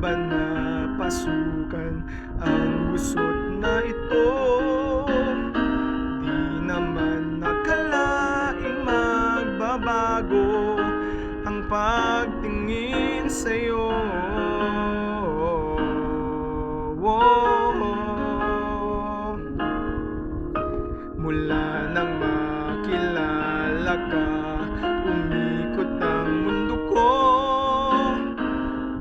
ba napasukan ang gusot na ito? Di naman nakalaing magbabago ang pagtingin sa'yo. Mula nang makilala ka, umikot ang mundo ko.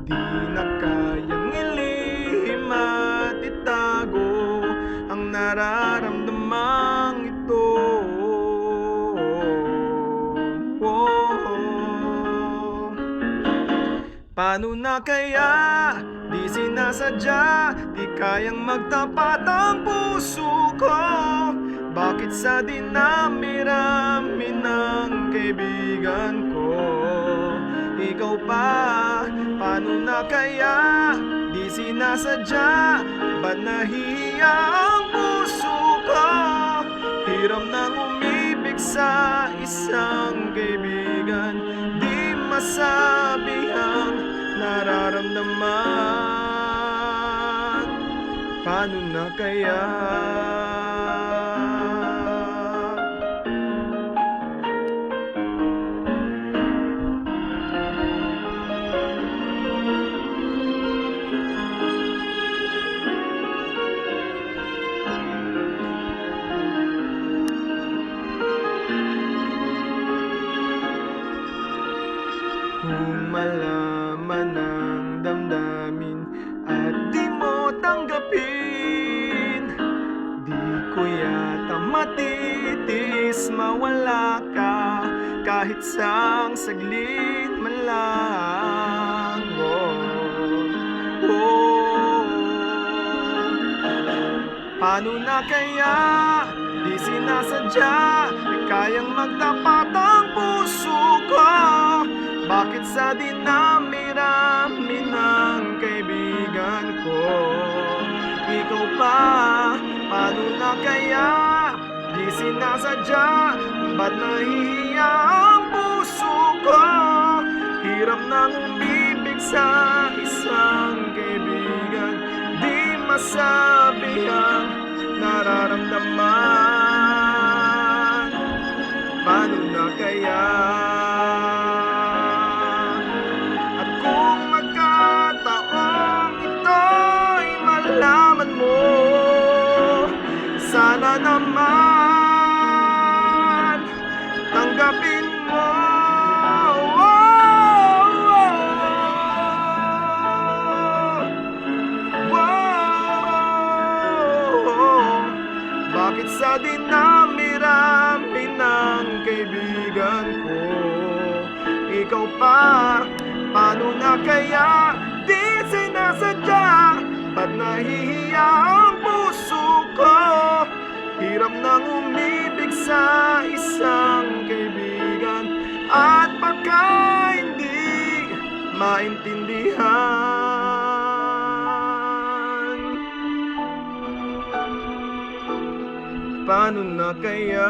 Di na kayang ilihim at itago ang nararamdamang ito. Paano na kaya? Di sinasadya, di kayang magtapat ang puso ko. Bakit sa dinami-rami ng kaibigan ko, ikaw pa? Paano na kaya? Di sinasadya, ba't nahihiya ang puso ko? Hiram nang umibig sa isang kaibigan, di masabi ang nararamdaman. Paano na kaya? Kung malaman ang damdamin at di mo tanggapin, di ko yata matitiis mawala ka kahit sang saglit man lang. Paano na kaya? Di sinasadya, di kayang magtapat ang puso ko. Bakit sa dinami-rami ng kaibigan ko, ikaw pa? Paano na kaya? Di sinasadya, ba't nahihiya ang puso ko? Hirap nang umibig sa isang kaibigan, di masabi ang nararamdaman. Paano na kaya? Sana naman tanggapin mo. Bakit sa dinami-rami ng kaibigan ko, ikaw pa? Paano na kaya? Di sinasadya, ba't nahihiya ang puso ko? Hirap nang umibig sa isang kaibigan at baka hindi maintindihan. Paano na kaya?